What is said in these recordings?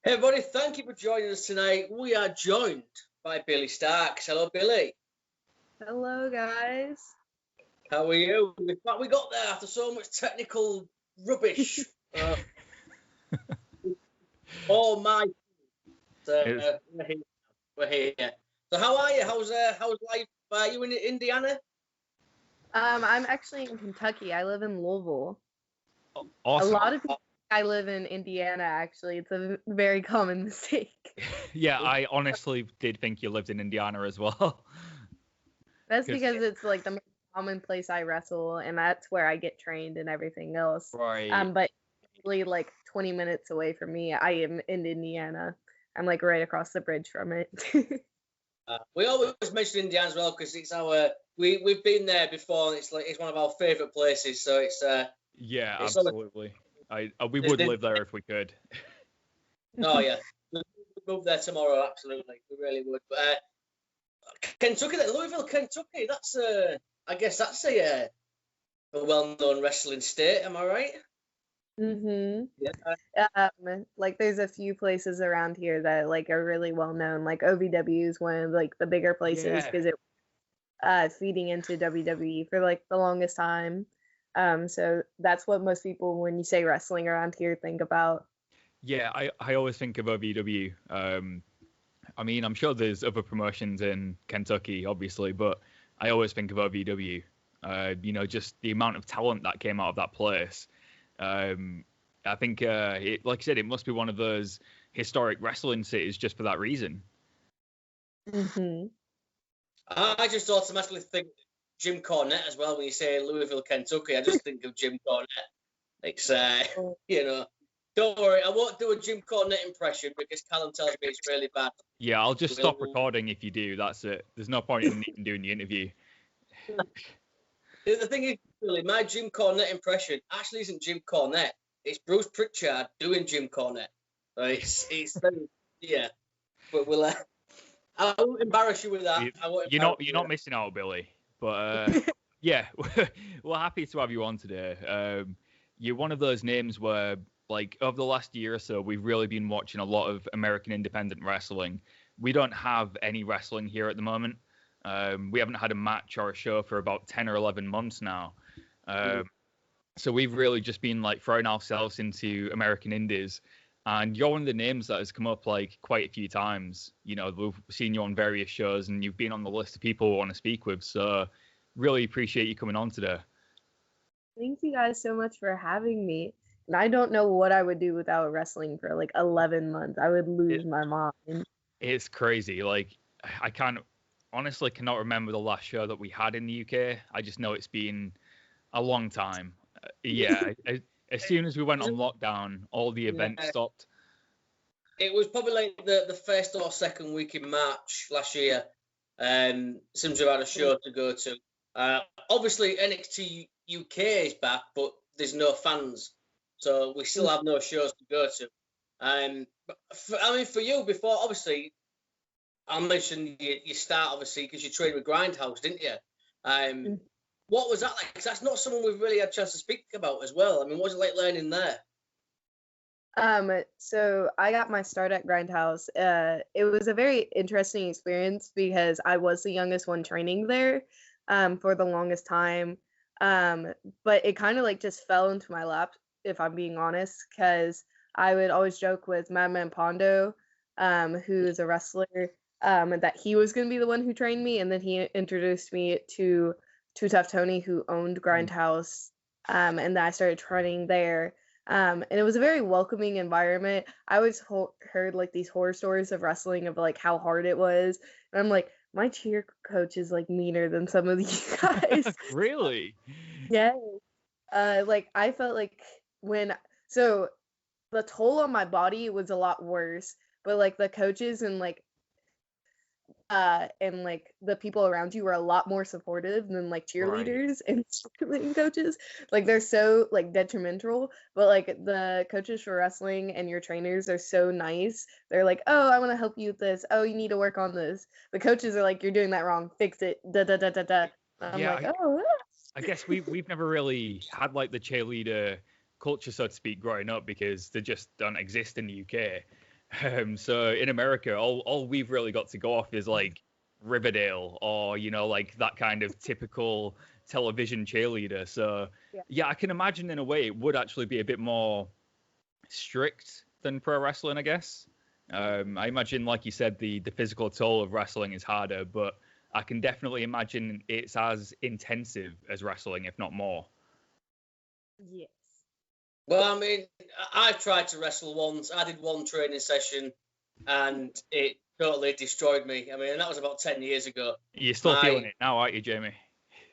Hey everybody, thank you for joining us tonight. We are joined by Billie Starkz. Hello, Billie. Hello, guys. How are you? We got there after so much technical rubbish. Oh my! We're here. So how are you? How's life? Are you in Indiana? I'm actually in Kentucky. I live in Louisville. Awesome. A lot of people think I live in Indiana, actually. It's a very common mistake. Yeah, I honestly did think you lived in Indiana as well. That's because it's like the most common place I wrestle, and that's where I get trained and everything else. Right. But really, like 20 minutes away from me, I am in Indiana. I'm like right across the bridge from it. We always mention Indiana as well because it's we've been there before, and it's one of our favourite places. So it's yeah, absolutely. We would live there if we could. Oh yeah, we'd move there tomorrow. Absolutely, we really would. But Kentucky, Louisville, Kentucky. That's I guess that's a well-known wrestling state. Am I right? Yeah. Like there's a few places around here that like are really well known. Like OVW is one of like the bigger places because it feeding into WWE for like the longest time. So that's what most people, when you say wrestling around here, think about. Yeah, I always think of OVW. I mean, I'm sure there's other promotions in Kentucky, obviously, but I always think of OVW. Just the amount of talent that came out of that place. I think, like I said, it must be one of those historic wrestling cities just for that reason. I just automatically think Jim Cornette as well when you say Louisville, Kentucky. I just think of Jim Cornette. It's don't worry, I won't do a Jim Cornette impression because Callum tells me it's really bad. Yeah, I'll just stop recording if you do. That's it. There's no point in even doing the interview. The thing is, really, my Jim Cornette impression actually isn't Jim Cornette. It's Bruce Pritchard doing Jim Cornette. It's yeah. But I won't embarrass you with that. You're not missing out, Billie. But yeah, we're happy to have you on today. You're one of those names where, like, over the last year or so, we've really been watching a lot of American independent wrestling. We don't have any wrestling here at the moment. We haven't had a match or a show for about 10 or 11 months now. So we've really just been like throwing ourselves into American indies. And you're one of the names that has come up like quite a few times. You know, we've seen you on various shows and you've been on the list of people we want to speak with. So really appreciate you coming on today. Thank you guys so much for having me. And I don't know what I would do without wrestling for like 11 months. I would lose my mind. It's crazy. Like, I honestly cannot remember the last show that we had in the UK. I just know it's been a long time. As soon as we went on lockdown, all the events stopped. It was probably like the first or second week in March last year. Seems to have had a show to go to. Obviously, NXT UK is back, but there's no fans. So we still have no shows to go to. For you, before, obviously, I'll mention you start, obviously, because you trained with Grindhouse, didn't you? What was that like? Because that's not someone we've really had a chance to speak about as well. I mean, what was it like learning there? So I got my start at Grindhouse. It was a very interesting experience because I was the youngest one training there for the longest time. But it kind of like just fell into my lap, if I'm being honest, because I would always joke with Madman Pondo, who's a wrestler, that he was going to be the one who trained me, and then he introduced me to Too Tough Tony, who owned Grindhouse, and then I started training there. And it was a very welcoming environment. I always heard like these horror stories of wrestling of like how hard it was, and I'm like, my cheer coach is like meaner than some of these guys. Really? Yeah. Like I felt like so the toll on my body was a lot worse, but like the coaches and like the people around you were a lot more supportive than like cheerleaders and cheerleading coaches. Like they're so like detrimental, but like the coaches for wrestling and your trainers are so nice. They're like, oh, I want to help you with this. Oh, you need to work on this. The coaches are like, you're doing that wrong. Fix it. Da da da da da. I'm like, oh. I guess we've never really had like the cheerleader culture, so to speak, growing up because they just don't exist in the UK. So in America, all we've really got to go off is like Riverdale or, like that kind of typical television cheerleader. So yeah, I can imagine in a way it would actually be a bit more strict than pro wrestling, I guess. I imagine, like you said, the physical toll of wrestling is harder, but I can definitely imagine it's as intensive as wrestling, if not more. Yes. Well, I mean, I tried to wrestle once. I did one training session, and it totally destroyed me. I mean, and that was about 10 years ago. You're still feeling it now, aren't you, Jamie?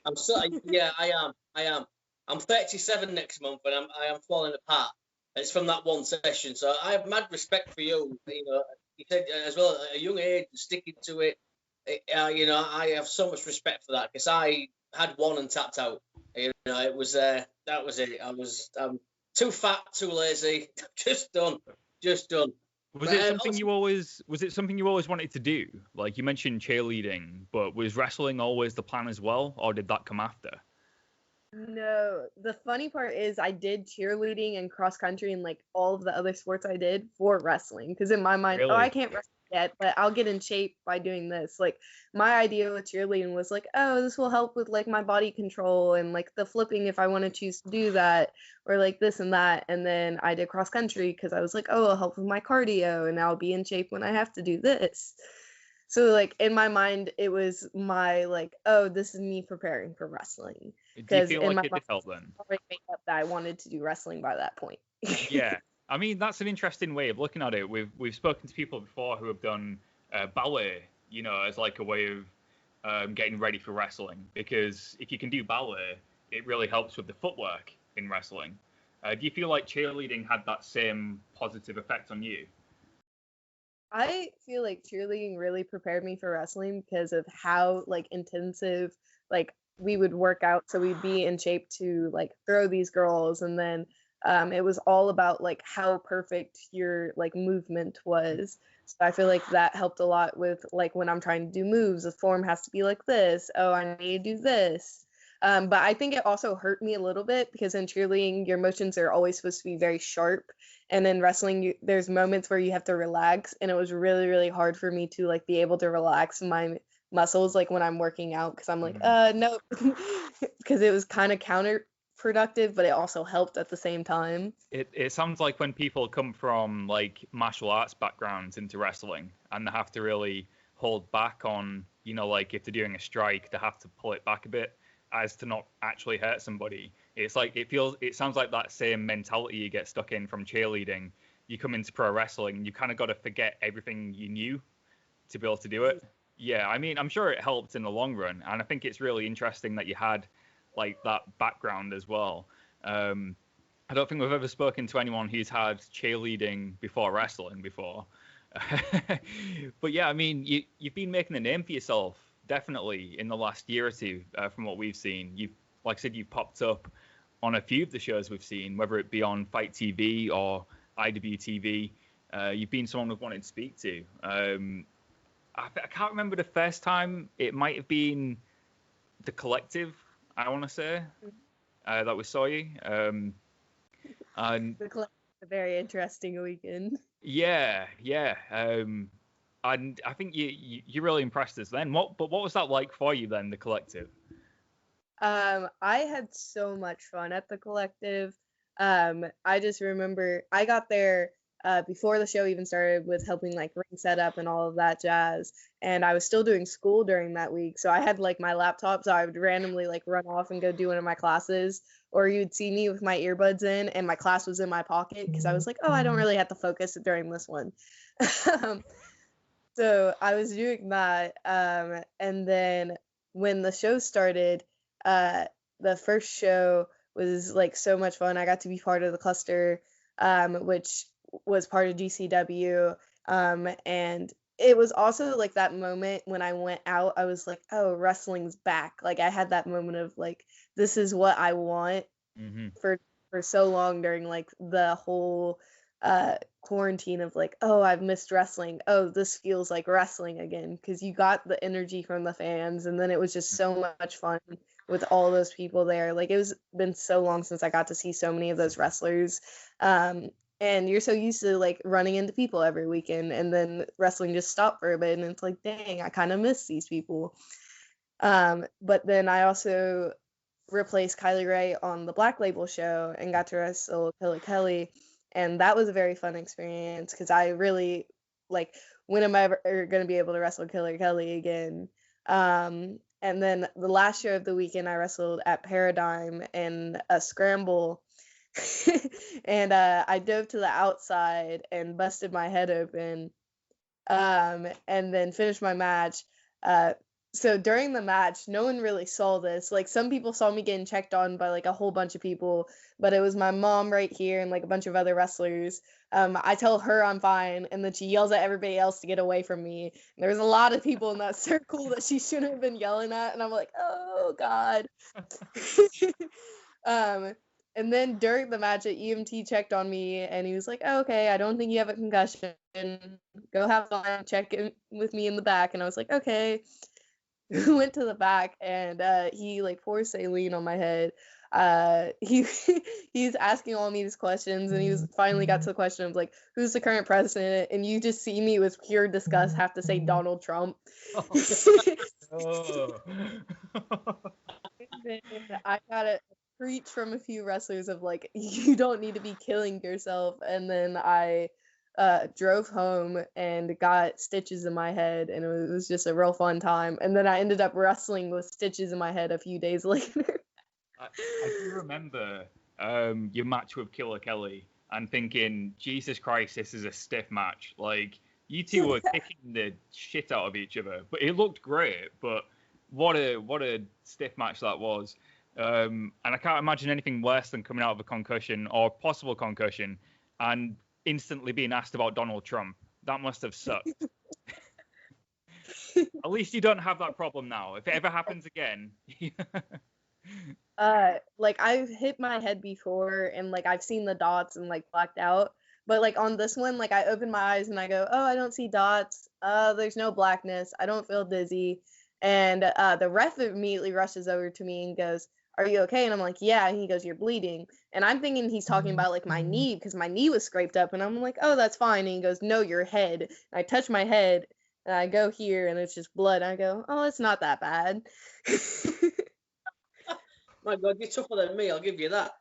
I'm still, yeah, I am. I'm 37 next month, and I am falling apart. And it's from that one session. So I have mad respect for you. You said as well at a young age, sticking to it. I have so much respect for that because I had one and tapped out. It was that was it. I'm too fat, too lazy, just done. Was it something you always wanted to do? Like you mentioned cheerleading, but was wrestling always the plan as well, or did that come after? No, the funny part is I did cheerleading and cross country and like all of the other sports I did for wrestling. Because in my mind, Really? I can't wrestle yet, but I'll get in shape by doing this. Like my idea with cheerleading was like, oh, this will help with like my body control and like the flipping if I want to choose to do that, or like this and that. And then I did cross country because I was like, oh, it'll help with my cardio and I'll be in shape when I have to do this. So like in my mind, it was my like, oh, this is me preparing for wrestling. Do you feel like it did help then? I already made up that I wanted to do wrestling by that point. Yeah, I mean that's an interesting way of looking at it. We've spoken to people before who have done ballet, as like a way of getting ready for wrestling. Because if you can do ballet, it really helps with the footwork in wrestling. Do you feel like cheerleading had that same positive effect on you? I feel like cheerleading really prepared me for wrestling because of how like intensive like we would work out, so we'd be in shape to like throw these girls, and then it was all about like how perfect your like movement was. So I feel like that helped a lot with like when I'm trying to do moves, the form has to be like this. Oh, I need to do this. But I think it also hurt me a little bit because in cheerleading, your motions are always supposed to be very sharp. And in wrestling, there's moments where you have to relax. And it was really, really hard for me to like be able to relax my muscles like when I'm working out because I'm like, no, because it was kind of counterproductive, but it also helped at the same time. It sounds like when people come from like martial arts backgrounds into wrestling and they have to really hold back on, like if they're doing a strike, they have to pull it back a bit as to not actually hurt somebody. It's like it sounds like that same mentality you get stuck in from cheerleading. You come into pro wrestling, you kind of got to forget everything you knew to be able to do it. Yeah, I mean, I'm sure it helped in the long run, and I think it's really interesting that you had like that background as well. I don't think we've ever spoken to anyone who's had cheerleading before wrestling before. But yeah, I mean, you've been making a name for yourself definitely in the last year or two, from what we've seen. Like I said, you've popped up on a few of the shows we've seen, whether it be on Fight TV or IWTV. You've been someone we've wanted to speak to. I can't remember the first time. It might have been the Collective, I want to say, that we saw you. And The Collective was a very interesting weekend. Yeah. And I think you really impressed us then. What was that like for you then, the Collective? I had so much fun at the Collective. I just remember I got there before the show even started with helping like ring setup and all of that jazz. And I was still doing school during that week. So I had like my laptop, so I would randomly like run off and go do one of my classes, or you'd see me with my earbuds in and my class was in my pocket because I was like, oh, I don't really have to focus during this one. So I was doing that. And then when the show started, the first show was like so much fun. I got to be part of the cluster, which was part of GCW. And it was also like that moment when I went out, I was like, oh, wrestling's back. Like I had that moment of like, this is what I want for so long during like the whole quarantine of like, oh, I've missed wrestling. Oh, this feels like wrestling again, because you got the energy from the fans, and then it was just so much fun with all those people there. Like it was been so long since I got to see so many of those wrestlers. And and you're so used to like running into people every weekend, and then wrestling just stopped for a bit, and it's like, dang, I kind of miss these people. But then I also replaced Kylie Ray on the Black Label show and got to wrestle Killer Kelly, and that was a very fun experience because I really like, when am I ever going to be able to wrestle Killer Kelly again? And then the last show of the weekend, I wrestled at Paradigm in a scramble, and I dove to the outside and busted my head open, and then finished my match. So during the match, no one really saw this. Like, some people saw me getting checked on by like a whole bunch of people, but it was my mom right here and like a bunch of other wrestlers. I tell her I'm fine, and then she yells at everybody else to get away from me. And there was a lot of people in that circle that she shouldn't have been yelling at, and I'm like, oh God. And then during the match, an EMT checked on me, and he was like, oh, okay, I don't think you have a concussion. Go have fun, check in with me in the back. And I was like, okay. Went to the back, and he like poured saline on my head. He's asking all me these questions, and he was finally got to the question of like, who's the current president? And you just see me with pure disgust have to say Donald Trump. Oh. And then I got a preach from a few wrestlers of like, you don't need to be killing yourself. And then I drove home and got stitches in my head, and it was just a real fun time. And then I ended up wrestling with stitches in my head a few days later. I do remember your match with Killer Kelly and thinking, Jesus Christ, this is a stiff match. Like, you two were kicking the shit out of each other, but it looked great. But what a stiff match that was. And I can't imagine anything worse than coming out of a concussion or possible concussion and instantly being asked about Donald Trump. That must have sucked. At least you don't have that problem now. If it ever happens again. Like, I've hit my head before, and like I've seen the dots and like blacked out. But like on this one, like I open my eyes and I go, oh, I don't see dots. There's no blackness. I don't feel dizzy. And the ref immediately rushes over to me and goes, are you okay? And I'm like, yeah. And he goes, you're bleeding. And I'm thinking he's talking about like my knee, because my knee was scraped up. And I'm like, oh, that's fine. And he goes, no, your head. And I touch my head, and I go here, and it's just blood. And I go, oh, it's not that bad. My God, you're tougher than me, I'll give you that.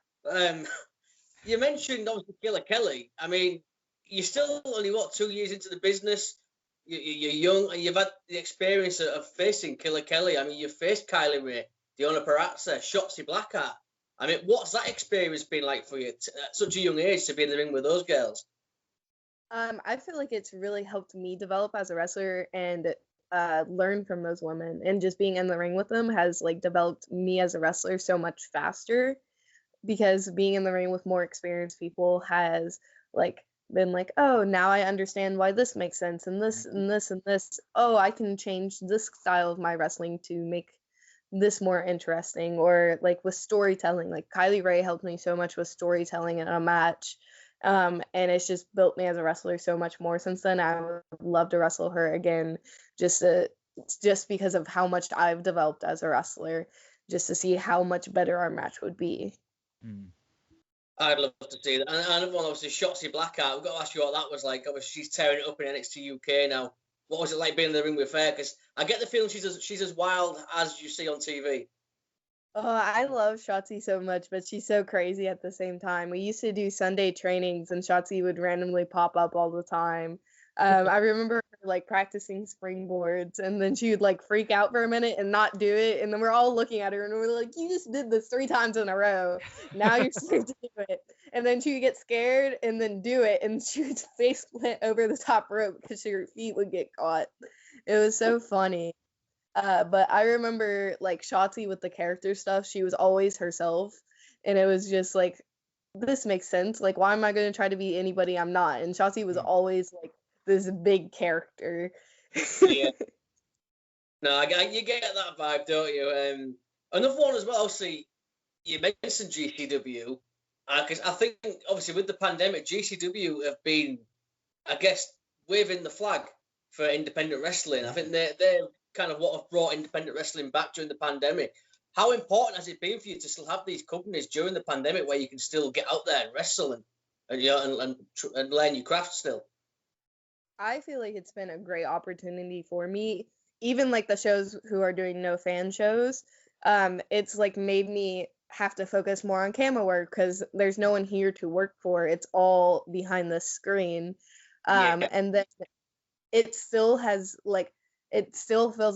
You mentioned, obviously, Killer Kelly. I mean, you're still only, 2 years into the business? You're young, and you've had the experience of facing Killer Kelly. I mean, you faced Kylie Ray, Deonna Purrazzo, Shotsy Blackout. I mean, what's that experience been like for you at such a young age to be in the ring with those girls? I feel like it's really helped me develop as a wrestler and learn from those women, and just being in the ring with them has like developed me as a wrestler so much faster, because being in the ring with more experienced people has like been like, oh, now I understand why this makes sense, and this and this and this. Oh, I can change this style of my wrestling to make this more interesting. Or like with storytelling, like Kylie Ray helped me so much with storytelling in a match. And it's just built me as a wrestler so much more since then. I would love to wrestle her again, just because of how much I've developed as a wrestler, just to see how much better our match would be. I'd love to see that. And obviously, Shotsy Blackout, we've got to ask you what that was like. Obviously, she's tearing it up in NXT UK now. What was it like being in the ring with her? Because I get the feeling she's as wild as you see on TV. Oh, I love Shotsy so much, but she's so crazy at the same time. We used to do Sunday trainings, and Shotsy would randomly pop up all the time. I remember her, like, practicing springboards, and then she would like freak out for a minute and not do it, and then we're all looking at her and we're like, you just did this 3 times in a row. Now you're scared to do it. And then she would get scared and then do it, and she would face plant over the top rope because her feet would get caught. It was so funny. But I remember like Shotsy with the character stuff, she was always herself, and it was just like, this makes sense. Like, why am I going to try to be anybody I'm not? And Shotsy was always like this big character. Yeah. No, you get that vibe, don't you? Another one as well, obviously, you mentioned GCW, because I think, obviously, with the pandemic, GCW have been, I guess, waving the flag for independent wrestling. I think they're kind of what have brought independent wrestling back during the pandemic. How important has it been for you to still have these companies during the pandemic where you can still get out there and wrestle and learn your craft still. I feel like it's been a great opportunity for me, even like the shows who are doing no fan shows. It's like made me have to focus more on camera work because there's no one here to work for. It's all behind the screen. And then it still feels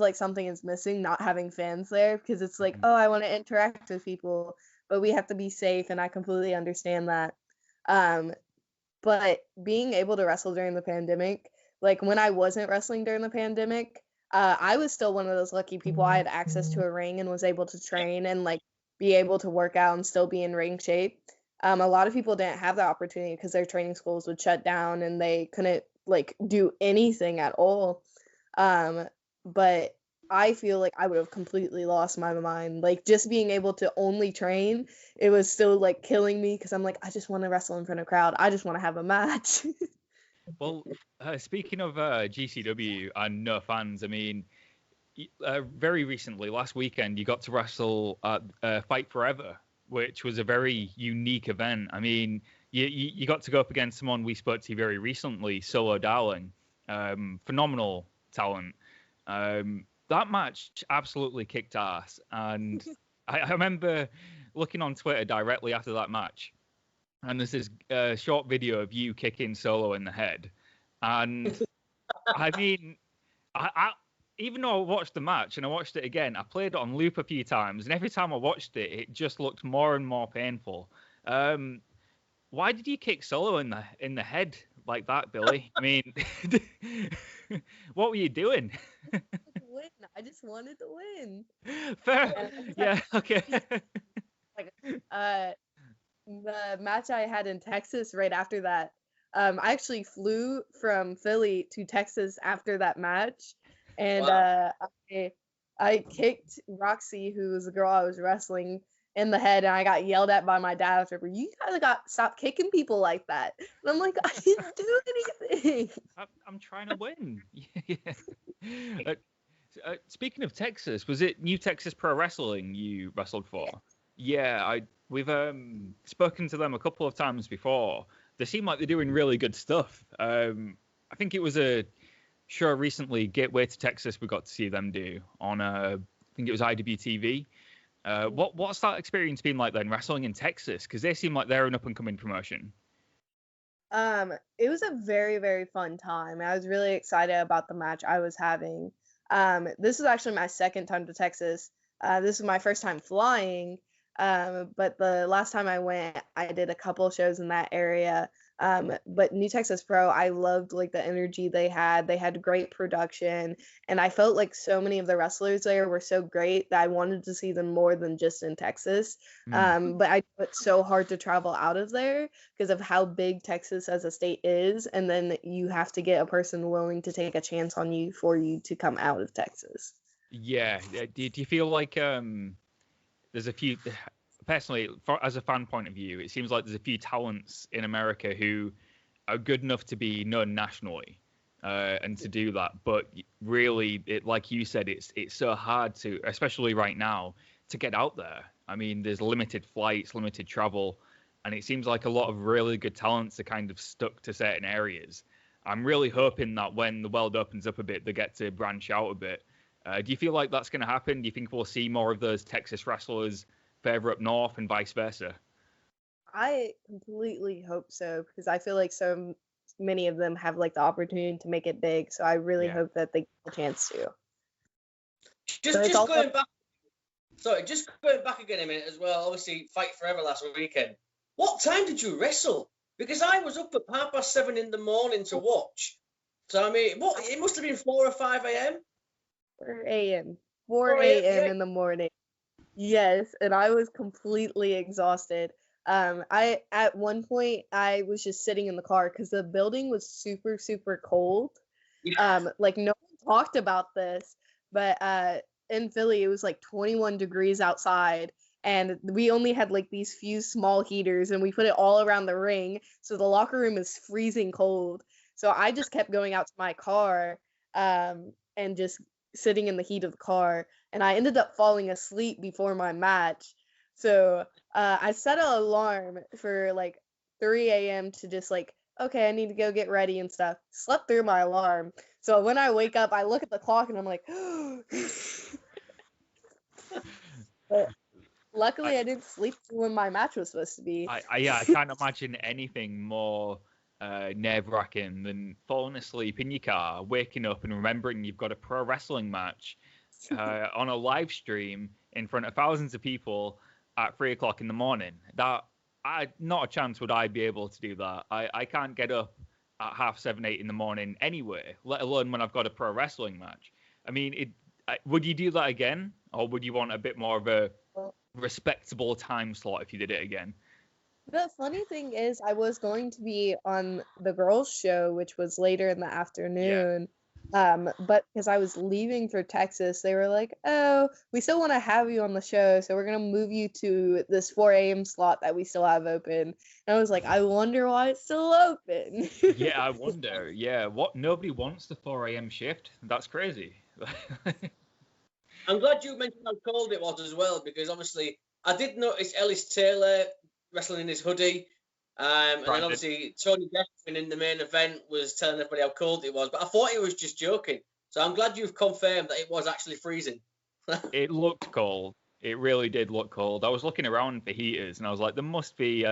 like something is missing not having fans there, because it's like, oh, I want to interact with people, but we have to be safe, and I completely understand that. But being able to wrestle during the pandemic, like when I wasn't wrestling during the pandemic, I was still one of those lucky people. I had access to a ring and was able to train and like be able to work out and still be in ring shape. A lot of people didn't have that opportunity because their training schools would shut down and they couldn't like do anything at all. But I feel like I would have completely lost my mind. Like just being able to only train, it was still like killing me because I'm like, I just want to wrestle in front of a crowd. I just want to have a match. Well, speaking of GCW and no fans, I mean, very recently, last weekend, you got to wrestle at Fight Forever, which was a very unique event. I mean, you got to go up against someone we spoke to very recently, Solo Darling, phenomenal talent. That match absolutely kicked ass, and I remember looking on Twitter directly after that match, and there's this short video of you kicking Solo in the head, and I mean, I even though I watched the match and I watched it again, I played it on loop a few times, and every time I watched it, it just looked more and more painful. Why did you kick Solo in the head like that, Billie? I mean, what were you doing? I just wanted to win. Fair. Yeah. Okay. Like, the match I had in Texas right after that, I actually flew from Philly to Texas after that match, and wow. I kicked Roxy, who was the girl I was wrestling, in the head, and I got yelled at by my dad after, you guys got to stop kicking people like that. And I'm like, I didn't do anything. I'm trying to win. Yeah. Speaking of Texas, was it New Texas Pro Wrestling you wrestled for? Yeah, we've spoken to them a couple of times before. They seem like they're doing really good stuff. I think it was a show recently, Gateway to Texas, we got to see them do on, I think it was IWTV. What's that experience been like then, wrestling in Texas? Because they seem like they're an up-and-coming promotion. It was a very, very fun time. I was really excited about the match I was having. This is actually my second time to Texas. This is my first time flying, but the last time I went, I did a couple shows in that area. But New Texas Pro, I loved like the energy they had. They had great production, and I felt like so many of the wrestlers there were so great that I wanted to see them more than just in Texas. But I know it's so hard to travel out of there because of how big Texas as a state is, and then you have to get a person willing to take a chance on you for you to come out of Texas. Yeah. Do you feel like there's a few... Personally, as a fan point of view, it seems like there's a few talents in America who are good enough to be known nationally and to do that. But really, like you said, it's so hard to, especially right now, to get out there. I mean, there's limited flights, limited travel, and it seems like a lot of really good talents are kind of stuck to certain areas. I'm really hoping that when the world opens up a bit, they get to branch out a bit. Do you feel like that's going to happen? Do you think we'll see more of those Texas wrestlers further up north and vice versa? I completely hope so, because I feel like so many of them have like the opportunity to make it big. So I really hope that they get a chance to. Just going back again a minute as well. Obviously, Fight Forever last weekend. What time did you wrestle? Because I was up at 7:30 in the morning to watch. So I mean, it must have been 4 or 5 a.m. 4 a.m. 4 a.m. in the morning. Yes, and I was completely exhausted. At one point I was just sitting in the car because the building was super, super cold. Like no one talked about this, but in Philly it was like 21 degrees outside, and we only had like these few small heaters, and we put it all around the ring, so the locker room is freezing cold. So I just kept going out to my car and just sitting in the heat of the car, and I ended up falling asleep before my match. So I set an alarm for like 3 a.m. to just like, okay, I need to go get ready and stuff. Slept through my alarm. So when I wake up, I look at the clock and I'm like, but luckily I didn't sleep when my match was supposed to be. I can't imagine anything more nerve-wracking than falling asleep in your car, waking up and remembering you've got a pro wrestling match on a live stream in front of thousands of people at 3 o'clock in the morning. Not a chance would I be able to do that. I can't get up at 6:30, 8 in the morning anyway, let alone when I've got a pro wrestling match. I mean, would you do that again, or would you want a bit more of a respectable time slot if you did it again? The funny thing is, I was going to be on the girls' show, which was later in the afternoon. But because I was leaving for Texas, they were like, oh, we still want to have you on the show, so we're going to move you to this 4 a.m. slot that we still have open. And I was like, I wonder why it's still open. Yeah, I wonder. Yeah, nobody wants the 4 a.m. shift? That's crazy. I'm glad you mentioned how cold it was as well, because obviously I did notice Ellis Taylor wrestling in his hoodie. And then obviously Tony Deppen in the main event was telling everybody how cold it was, but I thought he was just joking. So I'm glad you've confirmed that it was actually freezing. It looked cold. It really did look cold. I was looking around for heaters, and I was like, there must be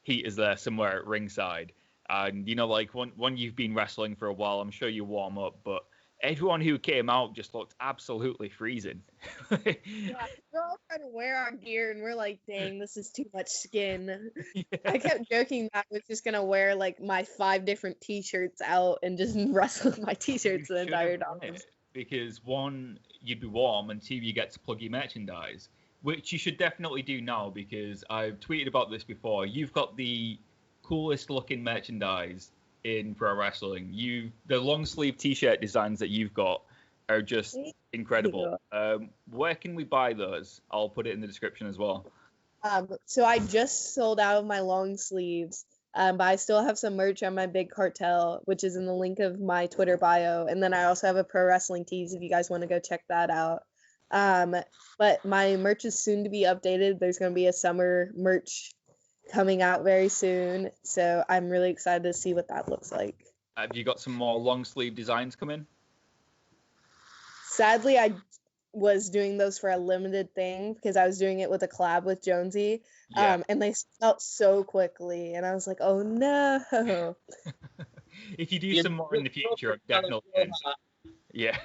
heaters there somewhere at ringside. And, you know, like when you've been wrestling for a while, I'm sure you warm up, but everyone who came out just looked absolutely freezing. Yeah, we're all trying to wear our gear, and we're like, dang, this is too much skin. Yeah. I kept joking that I was just going to wear, like, my 5 different T-shirts out and just wrestle with my T-shirts the entire time. Because 1, you'd be warm, and 2, you get to plug your merchandise, which you should definitely do now, because I've tweeted about this before. You've got the coolest looking merchandise in pro wrestling. The long sleeve T-shirt designs that you've got are just incredible. Where can we buy those? I'll put it in the description as well. So I just sold out of my long sleeves, but I still have some merch on my Big Cartel, which is in the link of my Twitter bio, and then I also have a pro wrestling tees if you guys want to go check that out. But my merch is soon to be updated. There's going to be a summer merch coming out very soon, so I'm really excited to see what that looks like. Have you got some more long sleeve designs coming? Sadly, I was doing those for a limited thing because I was doing it with a collab with Jonesy, and they sold out so quickly, and I was like, oh no. If you do some more in the future, definitely. Yeah.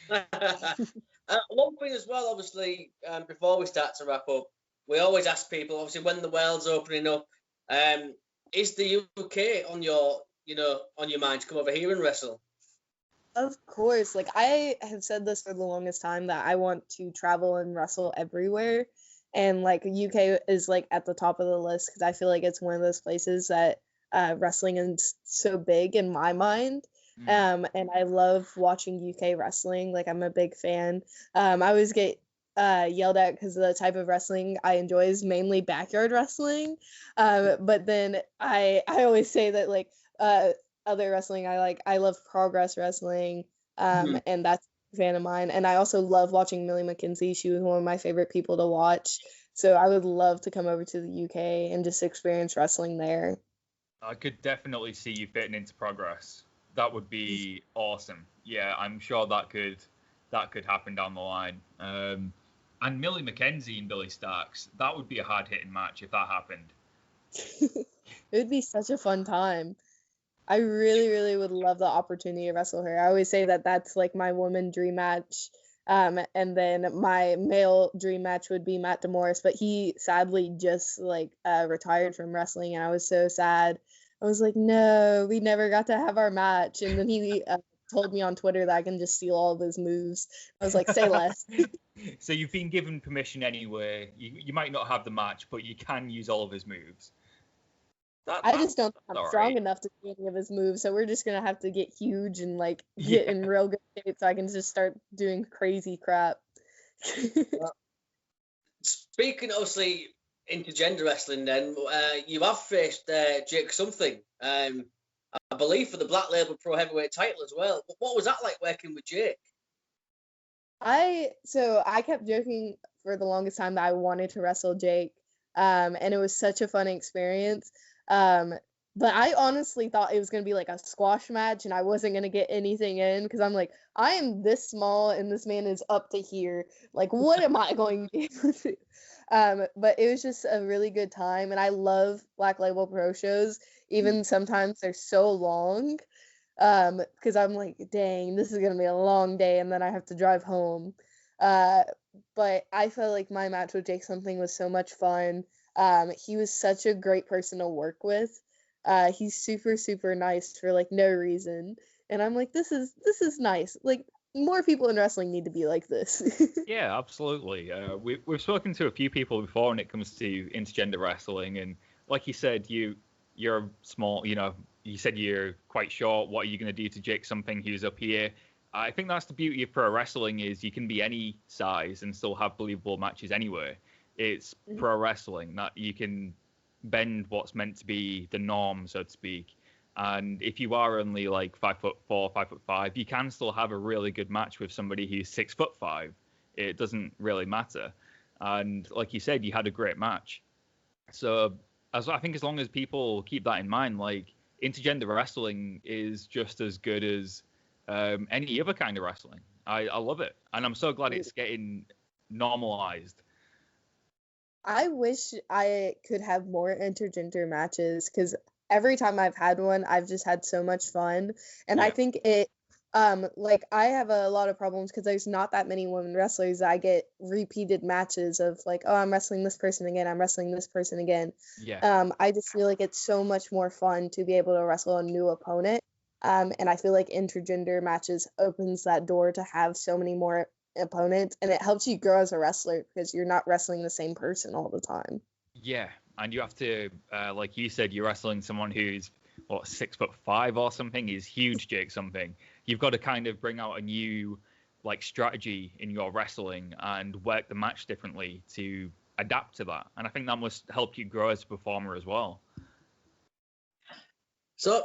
One thing as well, obviously, before we start to wrap up, we always ask people, obviously, when the world's opening up, is the UK on your mind to come over here and wrestle? Of course. Like, I have said this for the longest time that I want to travel and wrestle everywhere. And, like, UK is, like, at the top of the list because I feel like it's one of those places that wrestling is so big in my mind. And I love watching UK wrestling. Like, I'm a big fan. I always get yelled at because the type of wrestling I enjoy is mainly backyard wrestling, but then I always say that, like, other wrestling I love progress wrestling, and that's a fan of mine. And I also love watching Millie McKenzie. She was one of my favorite people to watch, so I would love to come over to the UK and just experience wrestling there. I could definitely see you fitting into progress. That would be awesome. Yeah, I'm sure that could happen down the line. And Millie McKenzie and Billie Starkz, that would be a hard-hitting match if that happened. It would be such a fun time. I really, really would love the opportunity to wrestle her. I always say that that's, like, my woman dream match. And then my male dream match would be Matt DeMorris, but he sadly just, like, retired from wrestling, and I was so sad. I was like, no, we never got to have our match. And then he told me on Twitter that I can just steal all of his moves. I was like, say less. So you've been given permission anyway. You might not have the match, but you can use all of his moves. I just don't think I'm strong enough to do any of his moves, so we're just going to have to get huge and, like, get in real good shape so I can just start doing crazy crap. Speaking, obviously, intergender wrestling then, you have faced Jake something, I believe, for the Black Label Pro Heavyweight title as well. But what was that like working with Jake? I kept joking for the longest time that I wanted to wrestle Jake, and it was such a fun experience. But I honestly thought it was going to be like a squash match and I wasn't going to get anything in because I'm like, I am this small and this man is up to here. Like, what am I going to be able to do? But it was just a really good time. And I love Black Label Pro shows. Even sometimes they're so long because I'm like, dang, this is going to be a long day and then I have to drive home. But I felt like my match with Jake Something was so much fun. He was such a great person to work with. He's super, super nice for like no reason. And I'm like, this is nice. Like, more people in wrestling need to be like this. Yeah, absolutely. We've spoken to a few people before when it comes to intergender wrestling, and like you said, you're small. You know, you said you're quite short. What are you going to do to Jake Something who's up here? I think that's the beauty of pro wrestling, is you can be any size and still have believable matches anyway. It's pro wrestling that you can bend what's meant to be the norm, so to speak. And if you are only like 5'4", 5'5", you can still have a really good match with somebody who's 6'5". It doesn't really matter. And like you said, you had a great match. So I think as long as people keep that in mind, like, intergender wrestling is just as good as any other kind of wrestling. I love it, and I'm so glad it's getting normalized. I wish I could have more intergender matches because every time I've had one, I've just had so much fun. And I think it, like, I have a lot of problems because there's not that many women wrestlers. I get repeated matches of like, oh, I'm wrestling this person again. I'm wrestling this person again. Yeah. I just feel like it's so much more fun to be able to wrestle a new opponent. And I feel like intergender matches opens that door to have so many more opponents, and it helps you grow as a wrestler because you're not wrestling the same person all the time. Yeah, and you have to, like you said, you're wrestling someone who's, what, 6'5" or something. He's huge, Jake Something. You've got to kind of bring out a new, like, strategy in your wrestling and work the match differently to adapt to that. And I think that must help you grow as a performer as well. So,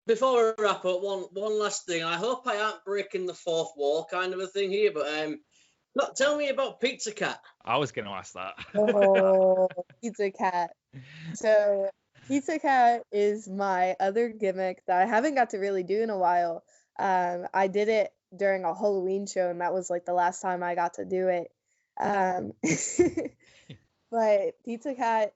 before we wrap up, one last thing. I hope I aren't breaking the fourth wall kind of a thing here, but tell me about Pizza Cat. I was going to ask that. Oh, Pizza Cat. So, Pizza Cat is my other gimmick that I haven't got to really do in a while. I did it during a Halloween show, and that was like the last time I got to do it. But Pizza Cat,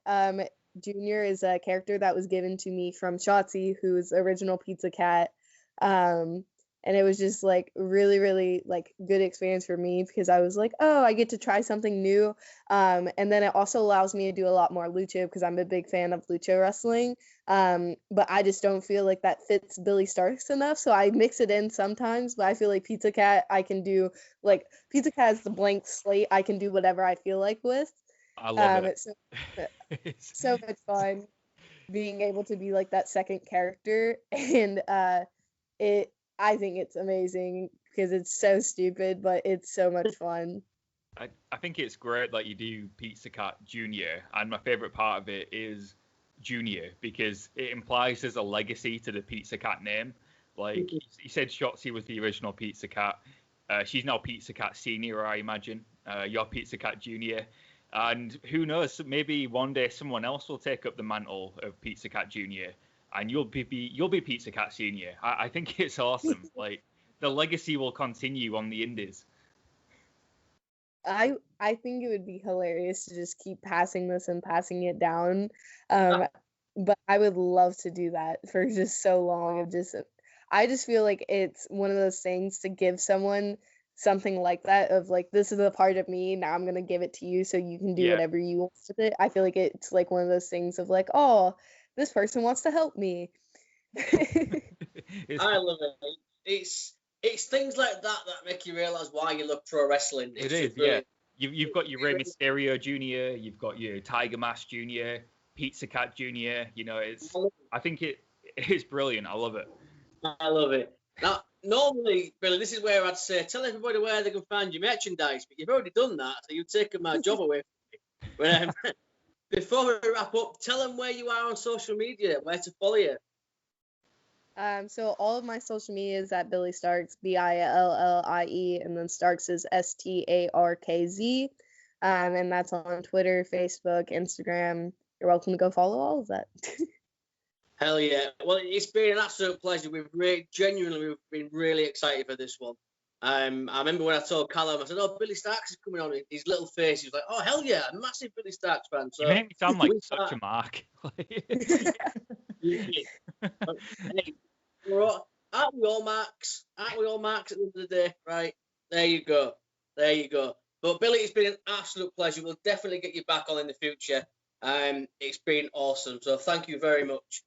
Junior is a character that was given to me from Shotsy, who's the original Pizza Cat. And it was just like really, really like good experience for me because I was like, oh, I get to try something new. And then it also allows me to do a lot more lucha because I'm a big fan of lucha wrestling. But I just don't feel like that fits Billie Starkz enough. So I mix it in sometimes, but I feel like Pizza Cat, I can do like Pizza Cat is the blank slate. I can do whatever I feel like with. I love it. It's so much fun being able to be like that second character, and I think it's amazing because it's so stupid, but it's so much fun. I think it's great that you do Pizza Cat Junior, and my favorite part of it is Junior because it implies there's a legacy to the Pizza Cat name. Like, you said Shotzi was the original Pizza Cat. She's now Pizza Cat Senior, I imagine. You're Pizza Cat Junior. And who knows, maybe one day someone else will take up the mantle of Pizza Cat Junior, and you'll be Pizza Cat Senior. I think it's awesome. Like, the legacy will continue on the indies. I think it would be hilarious to just keep passing this and passing it down. But I would love to do that for just so long. I just feel like it's one of those things to give someone something like that of like, this is a part of me, now I'm gonna give it to you so you can do whatever you want with it. I feel like it's like one of those things of like, oh, this person wants to help me. I love it. It's things like that make you realize why you love pro wrestling. It is, yeah. You've got your Rey Mysterio Jr., you've got your Tiger Mask Jr., Pizza Cat Jr. You know, I think it is brilliant. I love it. I love it. Now, normally, Billy, this is where I'd say, tell everybody where they can find your merchandise, but you've already done that, so you've taken my job away from me. But, before we wrap up, tell them where you are on social media, where to follow you. So all of my social media is at Billie Starkz, BILLIE, and then Starkz is STARKZ. And that's on Twitter, Facebook, Instagram, you're welcome to go follow all of that. Hell yeah. Well, it's been an absolute pleasure. We've been really excited for this one. I remember when I told Callum, I said, "Oh, Billie Starkz is coming on." His little face, he was like, "Oh, hell yeah, I'm a massive Billie Starkz fan." So you make me sound like such a mark. Hey, aren't we all marks? Aren't we all marks at the end of the day? Right. There you go. But Billie, it's been an absolute pleasure. We'll definitely get you back on in the future. It's been awesome. So thank you very much.